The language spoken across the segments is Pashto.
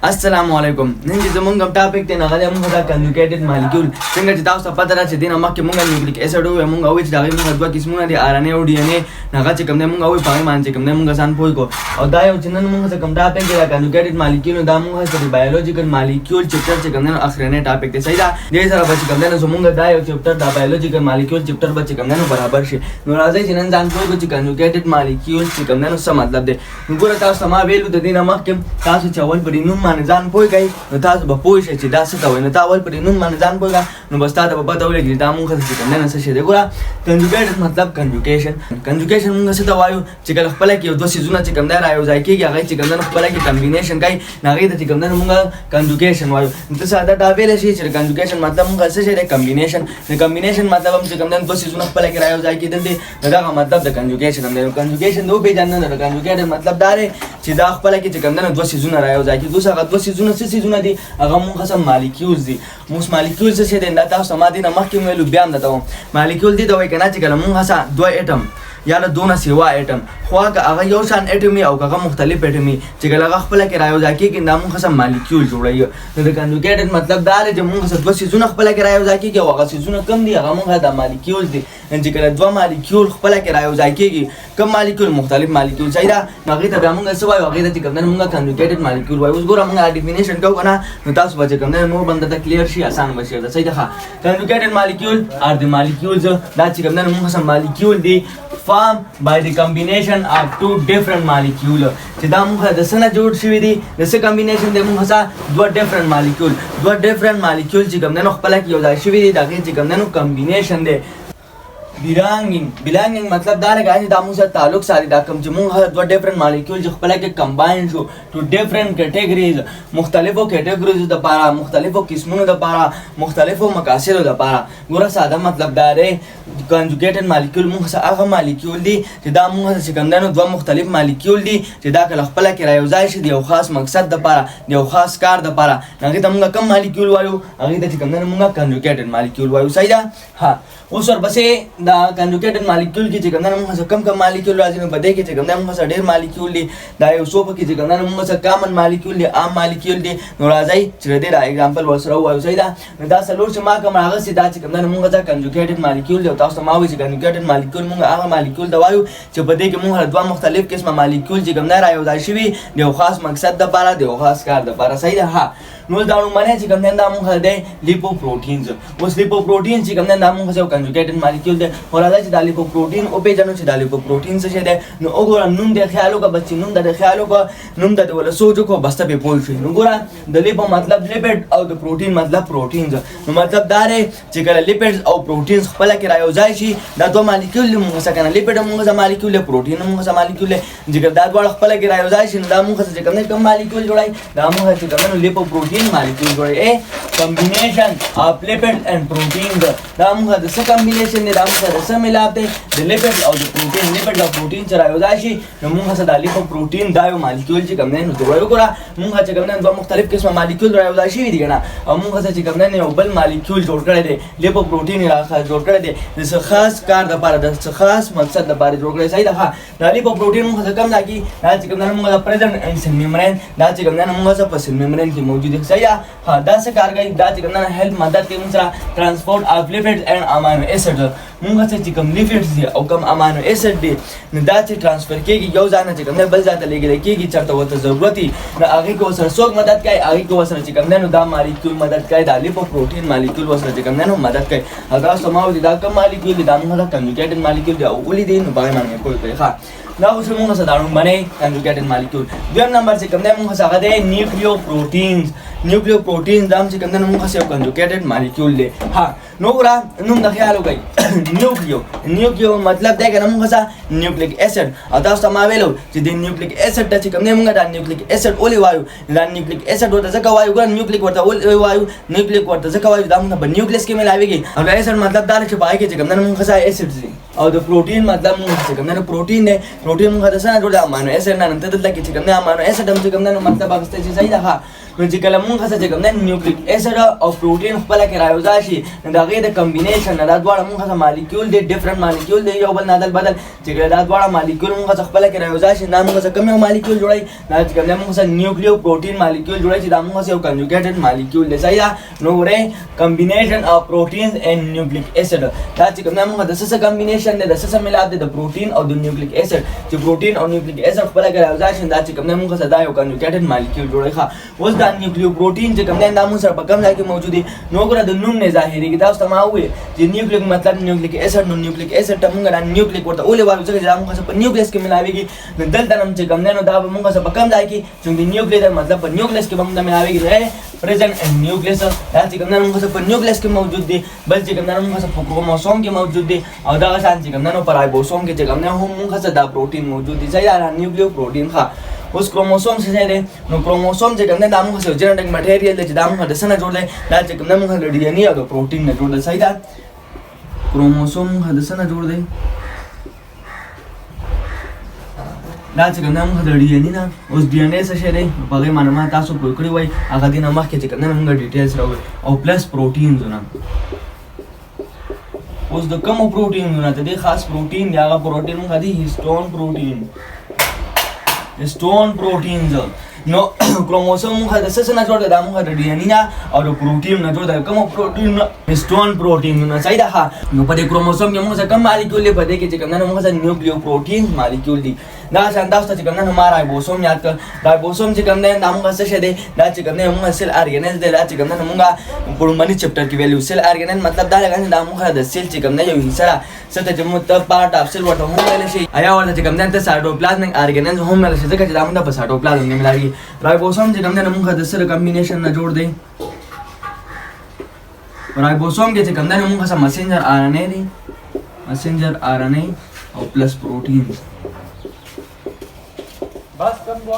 अस्सलामु अलैकुम नन چې زمونږ ټاپک ته نه غلې موږ دا کنجوګیټډ مالیکول څنګه چې تاسو ته پته راځي دینه مخکې موږ نیوکلیک اسید او موږ او چې دا موږ دوه قسمونه دي ار ان اے او ډي ان اے هغه چې کوم موږ او په باندې کوم موږ ځان پوي کو او دا یو چې نن موږ څه کوم ټاپک دی دا کنجوګیټډ مالیکول دا موږ سره بایولوژیکل مالیکول چپټر چې کوم اخرنه ټاپک دی صحیح دا دې سره به کوم نه زمونږ دا یو چپټر دا بایولوژیکل مالیکول چپټر به کوم نه برابر شي نو راځي چې نن ځان پوي کو چې کنجوګیټډ مالیکول چې کوم نه څه مطلب دی وګوره تاسو ما ویلو د دینه مخکې تاسو چې اول په نوم باندې ځان پوي کوي نو تاسو به پوه شئ چې دا څه ته وایي نو تا اول پرې نوم باندې ځان پوهېږه نو بس تا ته به پته ولګي دا مونږ ته چې کوم دی نه څه شی دی ګوره کنجوګیټډ مطلب کنجوګیشن مونږ څه ته وایو چې کله خپله کې یو دوه څیزونه چې کوم دی رایوځای کېږي هغه چې کوم دی نو خپله کې کمبینیشن کوي نو هغې ته چې کوم دی نو مونږ کنجوګیشن وایو نو ته ساده دا ویلی شي چې کنجوګیشن مطلب مونږ څه شی دی کمبینیشن نو کمبینیشن مطلب هم چې کوم دی دوه څیزونه خپله کې رایوځای کېدل دي نو دغه مطلب د کنجوګیشن هم دی نو کنجوګیشن د وپېژنه د کنجوګیټډ مطلب دا دی چې دا خپله کې چې کوم دی نو دوه څیزونه رایوځای کېږي اوس هغه دوه څیزونه څه څیزونه دي هغه مونږ سم مالیکیولز دي موږ مالیکیولز څه دي دا تاسو ما دي نه مخکې ویلو بیا هم درته وایم مالیکیول دي ته وایي که نه چې کله مونږ هسه دوه اټم یا له دونه سیوا اټم خو هغه یو شان اټم او هغه مختلف اټم چې کله هغه خپله کې رایوځای کېږي دا مونږ سم مالیکیول جوړوي نو د کنجوګیټډ مطلب دا دی چې مونږ سه دوه څیزونه خپله کې رایوځای کېږي او هغه څیزونه کم دي هغه مونږ دا مالیکیولز دي چې کله دوه مالیکیول خپله کې رایوځای کېږي کم مالیکیول مختلف مالیکیول صحیح ده نو هغې ته بیا مونږ څه وایو هغې ته چې کوم دی مونږ کنجوګیټډ مالیکیول وایو اوس ګوره مونږ دا ډیفینیشن کوو که نه نو تاسو به چې کوم دی نور بنده ته کلیر شي اسان به شي صحیح ده ښه کنجوګیټډ مالیکیول آر د مالیکیولز دا چې کوم دی مونږ سم مالیکیول دي formed by the combination of two different molecule چې دا موږ د څه نه جوړ شوي دي د څه کمبینیشن دی موږ څه دوه ډیفرنٹ مالیکول چې کوم دی نو خپله کې یو ځای شوي دي د هغې چې کوم دی نو کمبینیشن دی belonging مطلب دا لګا چې دا موږ سره تعلق ساتي دا کوم چې موږ دوه ډیفرنٹ مالیکول چې خپله کې کمباین شو ټو ډیفرنٹ کیټګریز مختلفو کیټګریز دپاره مختلفو قسمونو دپاره مختلفو مقاصدو دپاره ګوره ساده مطلب دا دی کنجوګیټډ مالیکول موږ سره هغه مالیکول دي چې دا موږ سره چې کوم دی نو دوه مختلف مالیکول دي چې دا کله خپله کې رایوځای شي د یو خاص مقصد دپاره د یو خاص کار دپاره هغې ته موږ کوم مالیکول وایو هغې ته چې کوم دی نو موږ کنجوګیټډ مالیکول وایو صحیح ده ها اوس ورپسې دا کنجوګیټډ مالیکول کې چې کوم دی نو موږ سره کم مالیکول راځي نو په دې کې چې کوم دی موږ سره ډېر مالیکول دي دا یو څو پکې چې کوم دی نو موږ سره کامن مالیکول دي عام مالیکول دي نو راځئ چې د دې دا اګزامپل ورسره ووایو صحیح ده نو دا څلور چې ما کوم راغلي دا چې کوم دی نو موږ ته کنجوګیټډ مالیکول دي او تاسو ته ما وایي چې کنجوګیټډ مالیکول موږ هغه مالیکول ته وایو چې په دې کې موږ دوه مختلف قسمه مالیکول چې کوم دی رایوځای شوي د یو خاص مقصد دپاره د یو خاص کار دپاره صحیح ده ها نو دا لومړی چې کوم دی دا موږ دی لیپوپروټینز اوس لیپوپروټین چې کوم دی دا موږ یو کنجوګیټډ مالیکول دی خو راځئ چې دا لیپوپروټین وپېژنو چې دا لیپوپروټین څه شی دی نو وګوره نوم دی خیال وکړه بچي نوم د خیال وکړه نوم د وله سوچ وکړو بس ته پې پوه شئ نو ګوره د لیپو مطلب لیپډ او د پروټین مطلب پروټینز نو مطلب دا دی چې کله لیپډز او پروټینز خپله کې رایوځای شي دا دوه مالیکول دي موږ سره که نه لیپډ هم موږ سره مالیکول دی پروټین هم موږ سره مالیکول دی چې کله دا دواړه خپله کې رایوځای شي نو دا موږ سره چې کوم دی کوم مالیکول جوړوي دا موږ چې کوم دی نو لیپوپروټین مالیکول جوړوي a combination of lipid and protein دا موږ د څه کمبینیشن دی دا موږ د څه ملاپ دی د لیپډ او د پروټین لیپډ او پروټین چې رایوځای شي نو موږ سره د لیپوپروټین دا یو مالیکول چې کوم دی نو جوړوي وګوره موږ چې کوم دی دوه مختلف قسمه مالیکول رایوځای شوي دي که نه او موږ سره چې کوم دی یو بل مالیکول جوړ کړی دی لیپوپروټین یې جوړ کړی دی د څه خاص کار دپاره د څه خاص مقصد دپاره جوړ کړی صحیح ده ښه دا لیپوپروټین موږ سره کوم راکړي دا چې کوم دی موږ د پرزنټ ان سیل ممبرین دا چې کوم دی موږ سره په سیل ممبرین کې موجود دی صحیح ده ها دا څه کار کوي دا چې کوم دی هیلپ مدد کوي موږ سره ټرانسپورټ اف لیپډز اینډ امینو ایسډ موږ ته چې کوم لیپډز دي او کوم امینو ایسډ دي نو دا چې ټرانسفر کېږي یو ځای نه چې کوم دی بل ځای ته لېږلی کېږي چېرته ورته ضرورت وي نو هغې کې ورسره څوک مدد کوي هغې کې ورسره چې کوم دی نو دا مالیکول مدد کوي دا لیپوپروټین مالیکول ورسره چې کوم دی نو مدد کوي او تاسو ما وایي دا کوم مالیکول دي دا موږ ته کنجوګیټډ مالیکول دي او ولې دي نو په هغې باندې پوه کړئ ښه دا اوس موږ سره دا لومړنی کنجوګیټډ مالیکول دویم نمبر چې کوم دی موږ سره هغه دی نیوکلیوپروټینز دا هم چې کوم دی نو موږ سره یو کنجوګیټډ مالیکول دی ها نو ګوره نوم د خیال وکړئ نیوکلیو مطلب دی که نه موږ سره نیوکلیک اسید او تاسو ته ما ویلو چې د نیوکلیک اسید ته چې کوم دی موږ دا نیوکلیک اسید ولې وایو دا نیوکلیک اسید ورته ځکه وایو ګوره نیوکلیک ورته ولې وایو نیوکلیک ورته ځکه وایو دا موږ په نیوکلیس کې میلاویږي او د اسید مطلب دا دی چې په هغې کې چې کوم دی نو موږ سره اسیډز دي او د پروټین مطلب موږ چې کوم دی نو پروټین دی پروټین موږ د څه نه جوړ دی امینو اسید نه نن ته دلته کې چې کوم دی امینو اسید هم چې کوم دی نو مطلب اخیستی چې صحیح ده ښه نو چې کله مونږ څه کوم نه نیوکلیک اسید او پروتین خپل کې راوځي شي نو دا غي د کمبینیشن دا دواړه مونږ څه مالیکول دي ډیفرنٹ مالیکول دي یو بل نه بدل چې دا دواړه مالیکول مونږ څه خپل کې راوځي شي نو مونږ څه کوم مالیکول جوړای دا چې کوم مونږ څه نیوکلیو پروتین مالیکول جوړای چې دا مونږ څه یو کنجوګیټډ مالیکول دی صحیح نو ورې کمبینیشن اف پروتینز اینڈ نیوکلیک اسید دا چې کوم مونږ د څه کمبینیشن دی د څه ملاپ دی د پروتین او د نیوکلیک اسید چې پروتین او نیوکلیک اسید خپل کې راوځي شي دا چې کوم مونږ څه دا یو کنجوګیټډ مالیکول جوړای ښه اوس دا نیوکلیو پروتین چې کوم دا مونږ سره په کوم ځای کې موجود دي نو ګره د نوم نه ظاهري کې دا اوس ما وې چې نیوکلیک مطلب نیوکلیک اسید نو نیوکلیک اسید ته مونږ را نیوکلیک ورته اولې وایو چې دا مونږ په نیوکلیس کې ملاويږي نو دلته نم چې کوم نه نو دا مونږ سره په کوم ځای کې چې د نیوکلیک مطلب په نیوکلیس کې مونږ ملاويږي present in nucleus دا چې کوم نه موږ په نیوکلیس کې موجود دي بل چې کوم نه موږ په کروموسوم کې موجود دي او دا شان چې کوم نه په رایبوسوم کې چې کوم نه هم موږ دا پروتین موجود دي ځای دا نیوکلیو پروتین ښه اوس کروموسوم څه دی نو کروموسوم چې کوم نه د موږ سره جنټیک مټیریل دی چې دا موږ د سنه جوړ دی دا چې کوم نه موږ د ډي ان اے او د پروتین نه جوړ دی صحیح ده کروموسوم د سنه جوړ دی دا چې کوم موږ د ډي ان اے نه اوس ډي ان اے څه شی دی په هغه معلومات تاسو پوه کړی وای هغه دینه مخکې چې کوم موږ ډیټیلز راوړو او پلس پروتینز نه اوس د کوم پروتین نه ته دی خاص پروتین دی هغه پروتین موږ دی هیسټون پروتینز نو کروموسوم موږ د څه نه جوړ دی دا موږ د ډي ان اے او د پروتین نه جوړ دی کوم پروتین هیسټون پروتین نه صحیح ده نو په دې کروموسوم کې موږ کوم مالیکول دی په دې کې چې کوم نه موږ نیوکلیو پروتین مالیکول دی دا انداز ته چې کوم نه ما رایبوسوم یاد کړ رایبوسوم چې کوم نه دا موږ څه شه دی دا چې کوم نه موږ سیل ارګانیز دی دا چې کوم نه موږ پړمنی چپټر کې ویلو سیل ارګانیز مطلب دا لګا دا موږ د سیل چې کوم نه یو حصہ څه ته موږ ته پارت اف سیل ورته هم ویل شي آیا ورته چې کوم نه ته سایټوپلازمیک ارګانیز هم ویل شي ځکه چې دا موږ په سایټوپلازم کې ملایي رایبوسوم چې کوم نه موږ د سره کمبینیشن نه جوړ دی رایبوسوم کې چې کوم نه موږ سره مسنجر ار ان اے دی مسنجر ار ان اے او پلس پروتین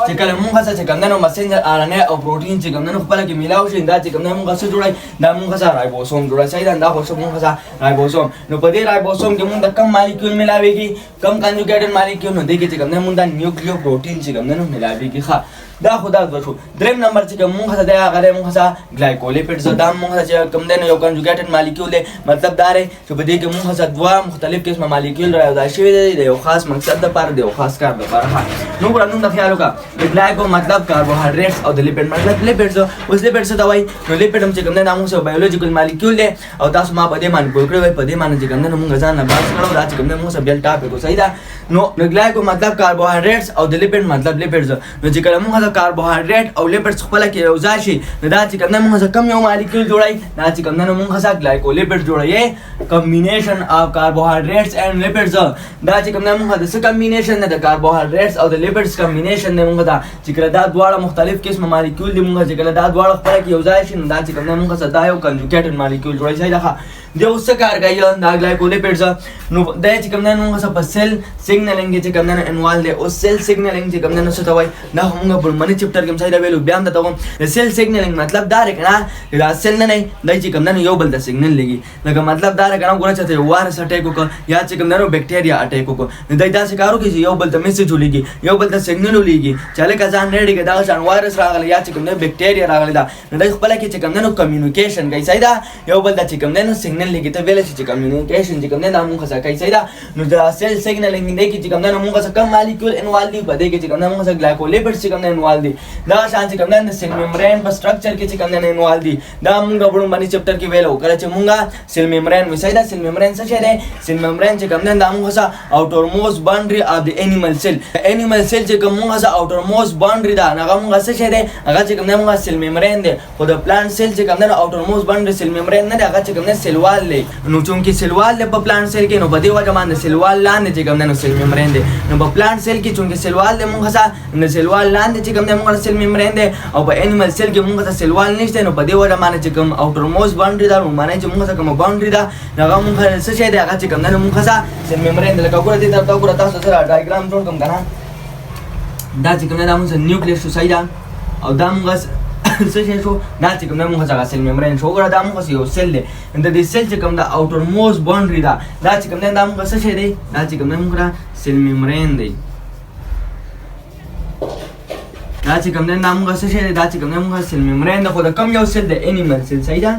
چې کله موږ څه کوم نه مسنجر ار ان اے او پروتین چې کوم نه خپل کې ملاو شي دا چې کوم نه موږ څه جوړای دا موږ سره رایبوسوم جوړای صحیح دا خو موږ سره رایبوسوم نو په دې رایبوسوم کې موږ د کم مالیکول ملاويږي کم کنجوګیټډ مالیکول نو دغه چې کوم نه موږ د نیوکلیو پروتین چې کوم نه ملاويږي ښه دا خدا شو دریم نمبر چې موږ ته دا غره موږ ته گلایکولیپیډز دا موږ چې کوم نه یو کنجوګیټډ مالیکول دی مطلب دا دی چې په دې کې موږ ته دوه مختلف قسمه مالیکول راځي شوی دی د یو خاص مقصد لپاره د یو خاص کار لپاره نو ګورئ نو خیال وکړه د گلایکو مطلب کاربوهایډریټس او د لیپیډ مطلب لیپیډز اوس لیپیډز دا وایي نو لیپیډ هم چې کوم نه موږ سره بایولوژیکل مالیکول دی او تاسو ما په دې باندې پوه کړئ په دې باندې چې کوم نه موږ ځان نه بحث کړو دا چې کوم نه موږ سره بل ټاپک صحیح ده نو گلایکو مطلب کاربوهایډریټس او د لیپیډ مطلب لیپیډز نو چې کوم موږ کاربوهایډریټ او لیپیډز خپل کې راوځي شي نو دا چې کوم نه موږ کم یو مالیکول جوړای دا چې کوم نه موږ سره گلایکولیپیډ جوړای کمبینیشن اف کاربوهایډریټس اینڈ لیپیډز دا چې کوم نه موږ د څه کمبینیشن نه د کاربوهایډریټس او د لیپیډز کمبینیشن نه موږ دا چې کله دا دواړه مختلف قسمه مالیکول دي موږ چې کله دا دواړه خپل کې راوځي شي نو دا چې کوم نه موږ سره دا یو کنجوګیټډ مالیکول جوړای شي دا دی اوس کار کوي دا گلایکولیپیډز نو دا چې کوم نه موږ سره په سیل سیګنلینګ چې کوم نه انوالو دی او سیل سیګنلینګ چې کوم نه څه ته وایي دا موږ په منی چپټر کې مثلا ویلو بیا هم دا کوم سیل سیګنلینګ مطلب دا رکنه دا سیل نه دی چې کوم نه یو بل د سیګنل لګي لکه مطلب دا رکنه ګورئ چې یو وایرس اٹیک وکړي یا چې کوم نه بکټیریا اٹیک وکړي نو دا داسې کارو کې یو بل ته میسج ولېږي یو بل ته سیګنل ولېږي چې لکه ځان ریډي کې دا ځان وایرس راغلی یا چې کوم نه بکټیریا راغلی دا نو دا خپل کې چې کوم نه کمیونیکیشن کوي صحیح ده یو بل د چې کوم نه سیګنل لګي ته ویل شي کمیونیکیشن چې کوم نه موږ څه کوي صحیح ده نو دا سیل سیګنلینګ دی چې کوم نه موږ څه کم مالیکول انوالو دي په دې کې چې کوم نه موږ څه گلایکولیپیډز چې کوم نه انوالو دي دا شان چې کوم نه سیل میمبرین په سټرکچر کې چې کوم نه انوالو دي دا موږ غوړو باندې چپټر کې ویلو کله چې موږ سیل میمبرین وسای دا سیل میمبرین څه شی دی سیل میمبرین چې کوم نه دا موږ څه اوټر موست باونډري اف د انیمل سیل انیمل سیل چې کوم موږ څه اوټر موست باونډري دا هغه موږ څه شی دی هغه چې کوم نه موږ سیل میمبرین دی خو د پلانټ سیل چې کوم نه اوټر موست باونډري سیل میمبرین نه هغه چې کوم نه سیل وال دی نو چونکی سیل وال په پلانټ سیل کې نو په دې وجه باندې سیل وال لاندې چې کوم نه سیل میمبرین دی نو په پلانټ سیل کې چونکی سیل وال دی موږ څه نو سیل وال لاندې چې کوم نه موږ سیل میمبرین دی او په انیمل سیل کې موږ څه سیل وال نشته نو په دې وجه باندې چې کوم اوټر موست باونډري دا معنی چې موږ څه کوم باونډري دا هغه موږ څه شی دی هغه چې کوم نه موږ څه سیل میمبرین دی لکه ګوره دې تاسو ګوره تاسو سره ډایګرام جوړ کوم کنه دا چې کوم نه موږ نیوکلیس شو صحیح ده او دا موږ څه شي شو دا چې کوم موږ څنګه سیل میمبرین شو ګره دا موږ یو سیل دی د دې سیل چې کوم دا اوټر موست باونډري دا چې کوم دا موږ څه شي دی دا چې کوم موږ سیل میمبرین دی دا چې کوم دی دا موږ څه شی دی دا چې کوم دی موږ سیل ممبرین دی خو د کوم یو سیل د انیمل سیل صحیح ده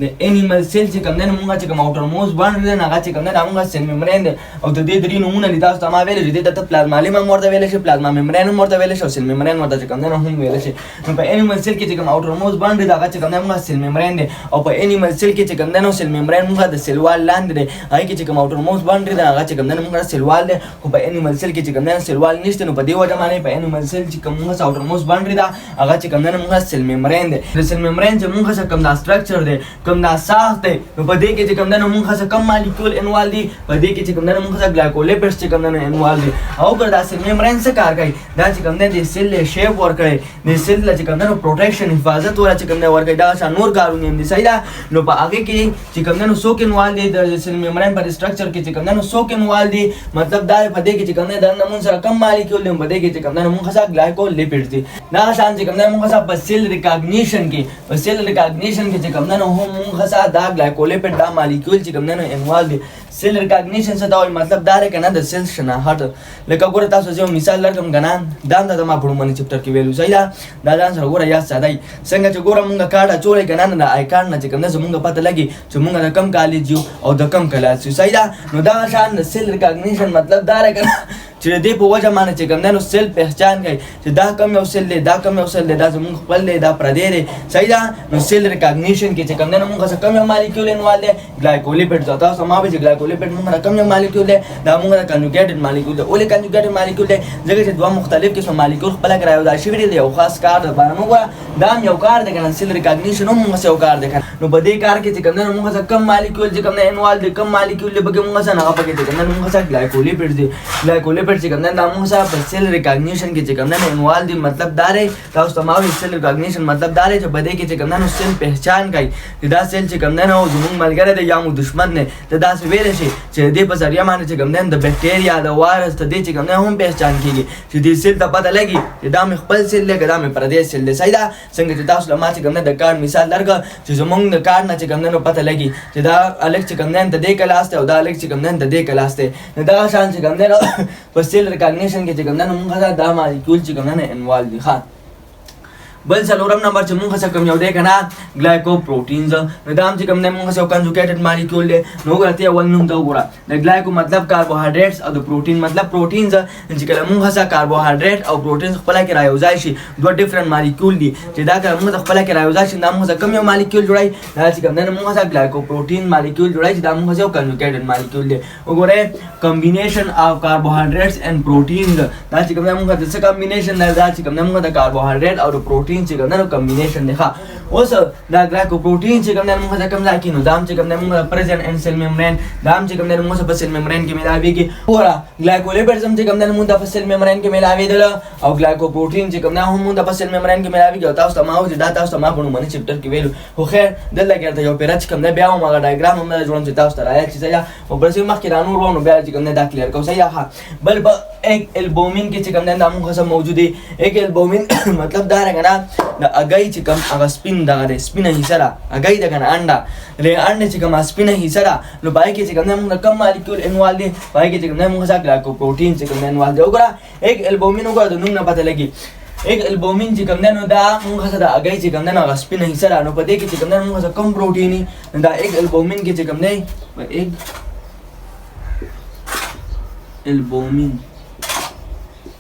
د انیمل سیل چې کوم دی نو موږ چې کوم اوټر موست باندې دی هغه چې کوم دی دا موږ سیل ممبرین دی او د دې درې نومونه دي تاسو ته ما ویلي دي ته پلازما لیمم ورته ویلی شي پلازما ممبرین هم ورته ویلی شي او سیل ممبرین ورته چې کوم دی نو هم ویلی شي نو په انیمل سیل کې چې کوم اوټر موست باندې دی هغه چې کوم دی موږ سیل ممبرین دی او په انیمل سیل کې چې کوم دی نو سیل ممبرین موږ د سیل وال لاندې دی هغې کې چې کوم اوټر موست باندې دی هغه چې کوم دی نو موږ سیل وال دی خو په انیمل سیل کې چې کوم دی نو سیل وال نشته نو په دې وجه باندې په انیمل سیل چې کوم موږ اوټر موست باندې دی هغه چې کوم دی نو موږ سیل ممبرین دی د سیل ممبرین چې موږ څه کوم دا سټرکچر دی کوم دا ساخت دی نو په دې کې چې کوم دی نو موږ څه کم مالیکول انوال دي په دې کې چې کوم دی نو موږ څه ګلایکولیپیډز چې کوم دی نو انوال دي او ګر دا سیل ممبرین څه کار کوي دا چې کوم دی د سیل له شیپ ورکړي د سیل له چې کوم دی نو پروټیکشن حفاظت ولا چې کوم دی ورکړي دا نور کارونه هم دي صحیح ده نو په هغه کې چې کوم دی نو څوک انوال دي د سیل ممبرین په سټرکچر کې چې کوم دی نو څوک انوال دي مطلب دا په دې کې چې کوم دی دا نمون سره کم مالیکول دي په دې کې چې کوم دی نو موږ څه ګلایکولیپیډز دي دا شان چې کوم دی موږ څه په سیل ریکاګنیشن کې په سیل ریکاګنیشن کې چې کوم دی نو هم موږ څه دا ګلایکولیپیډ دا مالیکول چې کوم دی نو انوال دي سیل ریکاګنیشن څه دا وایي مطلب دا دی کنه د سیل شناخت لکه ګوره تاسو یو مثال درکړم کنه دا د ما په لومړني چپټر کې ویلو صحیح ده دا ځان سره ګوره یاد ساده څنګه چې ګوره مونږ کارت اچولی کنه نو د آی کارت نه چې کوم دی زمونږ پته لګي چې مونږ د کم کالج یو او د کم کلاس یو صحیح ده نو دا شان د سیل ریکاګنیشن مطلب دا دی کنه چې دې په وجه باندې چې کوم دی نو سیل پہچان کوي چې دا کم یو سیل دی دا کم یو سیل دی دا زمونږ خپل دی دا پردی دی صحیح ده نو سیل ریکاګنیشن کې چې کوم دی نو مونږ څه کم یو مالیکول انوال دی ګلایکولیپیډز تاسو ما به چې ګلایکولیپیډ مونږ کم یو مالیکول دی دا مونږ د کنجوګیټډ مالیکول دی ولې کنجوګیټډ مالیکول دی ځکه چې دوه مختلف قسم مالیکول خپل رايوځای شوي دي یو خاص کار د لپاره موږ دا یو کار دی کنه سیل ریکاګنیشن هم موږ یو کار دی کنه نو په دې کار کې چې کوم دی نو موږ کم مالیکول چې کوم دی انوال دی کم مالیکول دی بګه موږ څنګه هغه پکې چې کوم دی موږ څنګه ګلایکولیپیډز دي ګلایکولیپیډ چې کوم دی دا موږ په سیل ریکاګنیشن کې چې کوم دی انوال دی مطلب دا دی تاسو ته ما وی سیل ریکاګنیشن مطلب دا دی چې په دې کې چې کوم دی نو سیل پہچان کوي چې دا سیل چې کوم دی نو زموږ ملګری دی یا مو دشمن دی ته داسې ویلی شي چې دې په ذریعه باندې چې کوم دی د بکټیریا د وایرس ته دې چې کوم دی هم پہچان کېږي چې دې سیل ته پته لګي چې دا مې خپل سیل دی که دا مې پردی سیل دی صحیح ده څنګه چې تاسو له ما چې کوم دی د کارت مثال درکړه چې زموږ د کارت نه چې کوم دی نو پته لګي چې دا الک چې کوم دی د دې کلاس دی او دا الک چې کوم دی د دې کلاس دی نو دغه شان چې کوم دی نو په سیل ریکاګنیشن کې چې کوم دی نو موږ دا مالیکول چې کوم دی انوال دي ښه بل څلورم نمبر چې موږ څه کوم یو دی کنه ګلایکوپروټینز نو دا هم چې کوم دی موږ څه کنجوګیټډ مالیکول دی نو وګوره ته اول نوم ته وګوره د ګلایکو مطلب کاربوهایډریټس او د پروټین مطلب پروټینز چې کله موږ څه کاربوهایډریټ او پروټین خپل کې رايوځای شي دوه ډیفرنٹ مالیکول دي چې دا کله موږ خپل کې رايوځای شي دا موږ کوم یو مالیکول جوړای دا چې کوم دی موږ څه ګلایکوپروټین مالیکول جوړای چې دا موږ څه کنجوګیټډ مالیکول دی وګوره کمبینیشن اف کاربوهایډریټس اینڈ پروټینز دا چې کوم دی موږ د څه کمبینیشن دا چې کوم دی موږ د کاربوهایډریټ او د پروټین چې کوم دی کمبینیشن دی ښه اوس دا ګلایکوپروټین چې کوم دی موږ څه کوم ځای کې نو دا هم چې کوم دی موږ پرزنټ ان سیل ممبرین دا هم چې کوم دی موږ په سیل ممبرین کې ملاویږي پورا ګلایکولیپیډز هم چې کوم دی موږ په سیل ممبرین کې ملاویدل او ګلایکوپروټین چې کوم دی هم موږ په سیل ممبرین کې ملاویږي او تاسو ته ما وځي دا تاسو ته ما په نومونی چپټر کې ویلو خو خیر دلته کې یو پیرا چې کوم دی بیا هم هغه ډایګرام هم جوړم چې تاسو ته راځي چې یا او بل څه مخکې را نور ونه بیا چې کوم دی دا کلیر کوم صحیح ها بل په ایک البومین کې چې کوم دی دا موږ سره موجود دی ایک البومین مطلب دا رنګ د اگای چې کوم هغه سپین دغه سپینه حصہ را اگای دغه انډا له انډا چې کوم سپینه حصہ را نو پای کې چې کوم موږ کم مالیکول انوال دي پای کې چې کوم موږ سره ګلایکوپروټین چې کوم انوال دی وګوره ایک البومین وګوره د نوم نه پته لګي ایک البومین چې کوم نو دا موږ سره د اگای چې کوم هغه سپینه حصہ را نو پدې کې چې کوم موږ سره کم پروټین دا ایک البومین کې چې کوم دی ایک البومین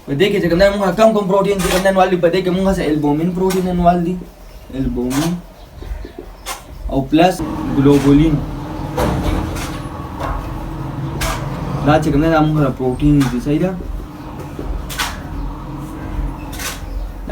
پدې کې چې کوم موږ کم پروټین چې کوم انوال دي پدې کې موږ سره البومین پروټین انوال دي البومین او پلس ګلوبولین دا چې کوم موږ پروټین دي صحیح ده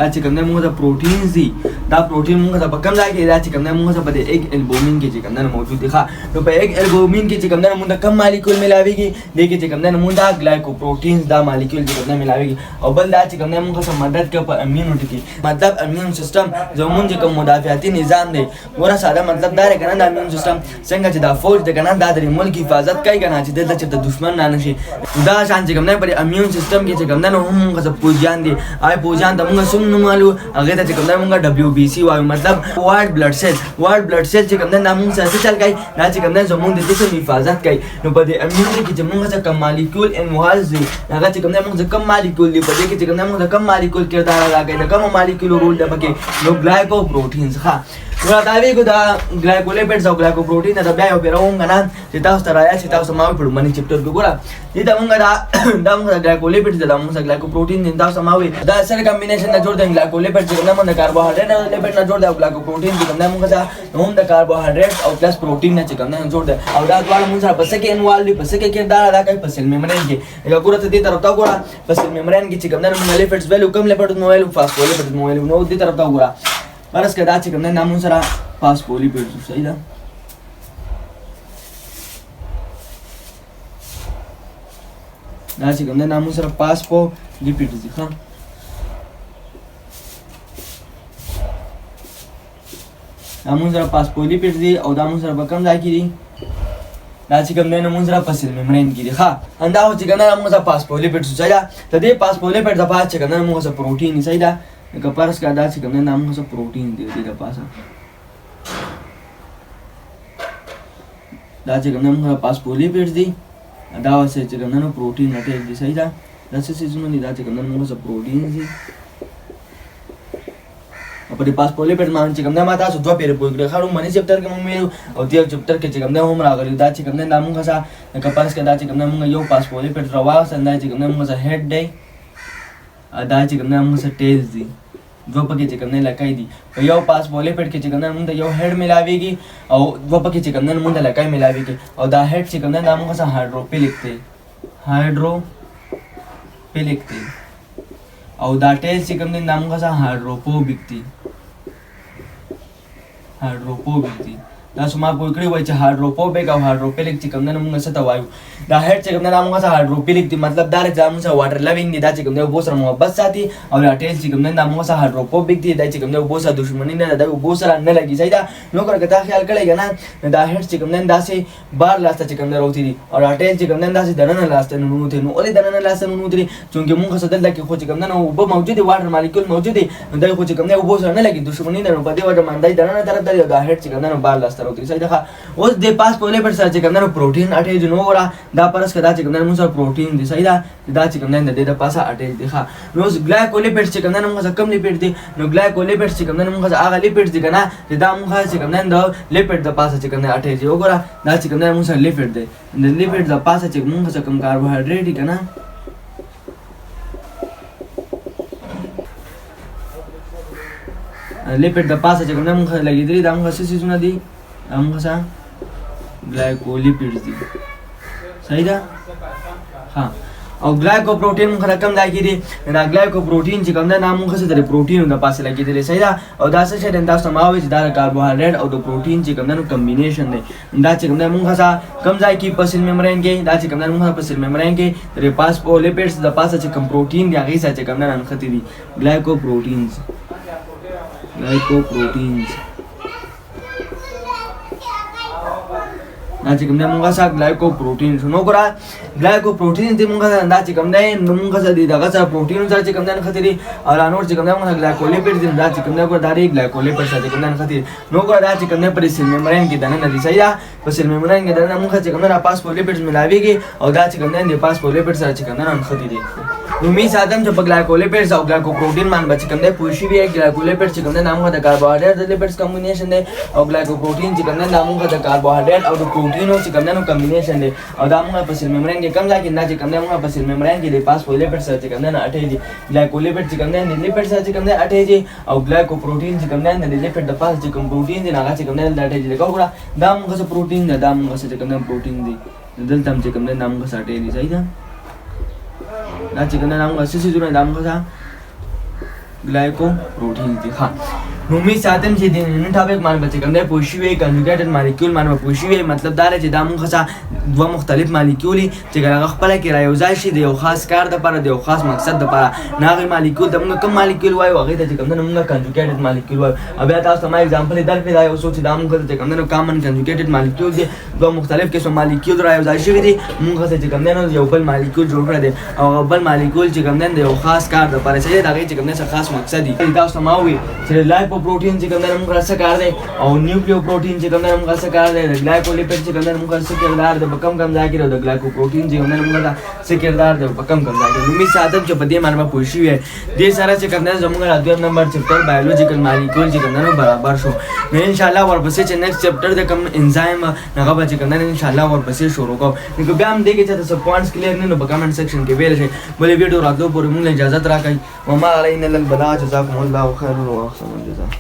دا چې کوم موږ د پروټینز دي دا پروټین موږ د کوم ځای کې دا چې کوم موږ په دې ایک البومین کې چې کوم موجود دي ښه نو په ایک البومین کې چې کوم موږ د کم مالیکول ملاويږي دغه کې چې کوم موږ د ګلایکوپروټینز دا مالیکول چې کوم ملاويږي او بل دا چې کوم موږ سره مدد کوي په امینوټي کې مطلب امین سیستم زموږ چې کوم مدافعتي نظام دی ورا ساده مطلب دا رکنه د امین سیستم څنګه چې دا فوج د کنه د ملک حفاظت کوي کنه چې دلته د دشمن نه نشي دا شان چې کوم په امین سیستم کې چې کوم هم موږ سره پوجان دي آی پوجان د موږ سم نوم والو هغه ته چې کوم نه مونږ WBC وایو مطلب واټ بلډ سیل چې کوم نه مونږ سره چل کوي دا چې کوم نه زموږ د جسم حفاظت کوي نو په دې امینو کې چې مونږ څه کم مالیکول انوالز دي هغه چې کوم نه مونږ کم مالیکول دي په دې کې چې کوم نه مونږ کم مالیکول کردار ادا کوي د کم مالیکول رول ده پکې نو ګلایکو پروټینز ښه نو دا ویګو دا ګلایکولیپټس او ګلایکوپروټین دا بیا یو پیروم غنا چې تاسو ته راځي چې تاسو ما په باندې چپټر کې ګورم دې دا مونږ دا مونږ ګلایکولیپټس دا مونږ ګلایکوپروټین دا تاسو ما وي دا سره کمبینیشن نه جوړ دی ګلایکولیپټ چې کومه د کاربوهایډریټ او لیپټ نه جوړ دی او ګلایکوپروټین چې کومه مونږ دا هم د کاربوهایډریټ او پلس پروټین نه چې کومه جوړ دی او دا ډول مونږ سره پس کې انوالو دي پس کې کردار ادا کوي پس میمبرین کې یو ګورته دې طرف ته ګورم پس میمبرین کې چې کومه مونږ لیپټس ویلو کم لیپټ نو ویلو فاسفولیپټ نو ویلو نو دې طرف ته ګورم فرض کړه چې کومه نامو سره فاسفولیپټ صحیح ده دا چې کومه نامو سره فاسفولیپټ دي ښه نامو سره فاسفولیپټ دي او دا مو سره په کوم ځای کې دي دا چې کوم نه مونږ را پسل میمبرین کې دي ښه اندا چې کومه مونږ سره فاسفولیپټ صحیح ده ته دې فاسفولیپټ د پات چې کومه مونږ سره پروتین صحیح ده لکه فرض کړه دا چې کوم نه مونږ سره پروتین دی د پاسه دا چې کوم نه مونږ فاسفولیپټ دي دا واسه چې کوم نه پروتین اټیچ دي صحیح ده دا څه سيزونه دي دا چې کوم نه مونږ سره پروتین دي په دې فاسفولیپټ باندې چې کوم نه ما تاسو دوه پیری پوښتنه خاړو باندې چپټر کې مونږ او دې چپټر کې چې کوم نه هم راغلی دا چې کوم نه مونږ سره لکه فرض کړه دا چې کوم نه مونږ یو فاسفولیپټ راوځه دا چې کوم نه مونږ سره هډ دی دا چې کوم نه مونږ سره ټیلز دي دوه پکې چې کوم نه لکای دي په یو فاسفولیپټ کې چې کوم نه مونږ یو هډ ملاويږي او دوه پکې چې کوم نه مونږ لکای ملاويږي او دا هډ چې کوم نه مونږ سره هایدروفیلیک دی او دا ټیل چې کوم نه مونږ سره هایدروفوبیک دي دا سما په کړي وای چې هایدروفوبیک او هایدروفیلیک چې کوم نه مونږ څه ته وایو دا هډ چې کوم نه مونږ سره هایدروفیلیک دي مطلب دا چې موږ سره واټر لوینګ دي دا چې کوم نه وبو سره محبت ساتي او دا ټیل چې کوم نه مونږ سره هایدروفوبیک دي دا چې کوم نه وبو سره دښمنی نه دا وبو سره نه لګي ځای دا نو کړه دا خیال کړئ کنه دا هډ چې کوم نه داسې بار لاسته چې کوم نه راوتی دي او دا ټیل چې کوم نه داسې دننه لاسته نه نوته نو ولې دننه لاسته نه نوته چونکه مونږ سره دلته کې خو چې کوم نه وبو موجود دي واټر مالیکول موجود دي دا خو چې کوم نه وبو سره نه لګي دښمنی نه په دې وجه باندې دننه طرف دی دا هډ چې کوم نه بار لاسته راوتی ځای دا اوس د فاسفولیپټ سره چې کوم نه پروتین اټیچ نو ورا دا پرس کدا چې کوم نه موږ پروتین دي صحیح ده دا چې کوم نه د پاسه اټیچ دي ښه نو ګلایکولیپټ چې کوم نه موږ کم لیپټ دي نو ګلایکولیپټ چې کوم نه موږ هغه لیپټ دي کنه دا موږ چې کوم نه د لیپټ د پاسه چې کوم نه اټیچ دي وګوره دا چې کوم نه موږ لیپټ دي د لیپټ د پاسه چې موږ کوم کاربوهایډریټ دي کنه لیپټ د پاسه چې کوم نه موږ لګیدلې دا موږ څه سيزونه دي موږ سره ګلایکولیپټس دي صحیح ده ها او ګلایکوپروټین موږ رقم دا کیږي دا ګلایکوپروټین چې کوم نه موږ څه د پروټین د پاسه لګیدلې صحیح ده او دا څه چې تاسو ماوي چې دا کاربوهایډریټ او د پروټین چې کوم نه کمبینیشن دی دا چې کوم نه موږ سره کم ځای کې پسل میمبرین کې دا چې کوم نه موږ پسل میمبرین کې د فاسفولیپټس د پاسه چې کوم پروټین دی هغه چې کوم نه نختی دي ګلایکوپروټینز دا چې کوم نه موږ سره ګلایکوپروټین شنو ګره ګلایکوپروټین دې موږ دا چې کوم نه موږ سره دي دغه سره پروټین سره چې کوم نه خطرې او انور چې کوم نه موږ ګلایکولیپټ دي دا چې کوم نه ګره دا ری ګلایکولیپټ سره کوم نه خطرې نو ګره دا چې کوم نه پر سیل میمبرین کې دنه نه دي صحیح ده په سیل میمبرین کې دنه موږ چې کوم نه فاسفولیپټس ملاويږي او دا چې کوم نه د فاسفولیپټ سره چې کوم نه خطرې دي نو می ساتم چې په ګلایکولیپټس او ګلایکوپروټین باندې چې کوم نه پوښي وی ګلایکولیپټ چې کوم نه موږ د کاربوهایډریټ د لیپټس کمبینیشن دی او ګلایکوپروټین چې کوم نه موږ د کاربوهایډریټ او د پروټینو چې کوم نه کمبینیشن دی او دا موږ په سیل میمبرین کې کم ځای کې نه چې کوم نه موږ په سیل میمبرین کې د فاسفولیپټ سره چې کوم نه اټیچ دي ګلایکولیپټ چې کوم نه د لیپټ سره چې کوم نه اټیچ دي او ګلایکوپروټین چې کوم نه د لیپټ د پاس چې کوم پروټین دی هغه چې کوم نه د اټیچ دي ګوره دا موږ سره پروټین دی دا موږ سره چې کوم نه پروټین دی دلته هم چې کوم نه موږ سره اټیچ دي صحیح ده دا چې کوم نه موږ سره چې جوړه دا موږ سره ګلایکوپروټین دي ها نو امید ساتم چې د نن ټاپک باندې به چې کوم دی پوه شوي کنجوګیټډ مالیکول باندې به پوه شوي مطلب دا دی چې دا مونږ څخه دوه مختلف مالیکول دي چې هغه خپله کې رایوځای شي د یو خاص کار دپاره د یو خاص مقصد دپاره نه هغې مالیکول ته مونږ کوم مالیکول وایو هغې ته چې کوم دی نو مونږ کنجوګیټډ مالیکول وایو او بیا تاسو ته ما اګزامپل یې درکړې دا یو څوک چې دا مونږ ته چې کوم دی نو کامن کنجوګیټډ مالیکول دی دوه مختلف قسم مالیکول رایوځای شوي دي مونږ ته چې کوم دی نو یو بل مالیکول جوړ کړی دی او هغه بل مالیکول چې کوم دی د یو خاص کار دپاره چې دی د هغې چې کوم دی څه خاص مقصد دي تاسو ته ما وویل چې لایپوپروټین چې کوم دی نو مونږ څه کار دی او نیوکلیوپروټین چې کوم دی نو مونږ څه کار دی د ګلایکولیپیډ چې کوم دی نو مونږ څه کردار دی په کم ځای کې د ګلایکوپروټین چې کوم دی نو مونږ څه کردار دی په کم ځای کې نو امید ساتم چې په دې باندې به پوه شوي یې دې سره چې کوم دی زموږ دویم نمبر چپټر بایولوجیکل مالیکول چې کوم دی نو برابر شو نو انشاءالله ورپسې چې نیکسټ چپټر دی کوم انزایم هغه به چې کوم دی انشاءالله ورپسې شروع کوم نو که بیا هم دې کې چې تاسو پوینټس کلیر نه نو په کمنټ سیکشن کې ویل شئ بلې ویډیو راتلو پورې موږ له اجازت راکړئ وما علینا الا البلاغ جزاکم الله خیر واحسن الجزاء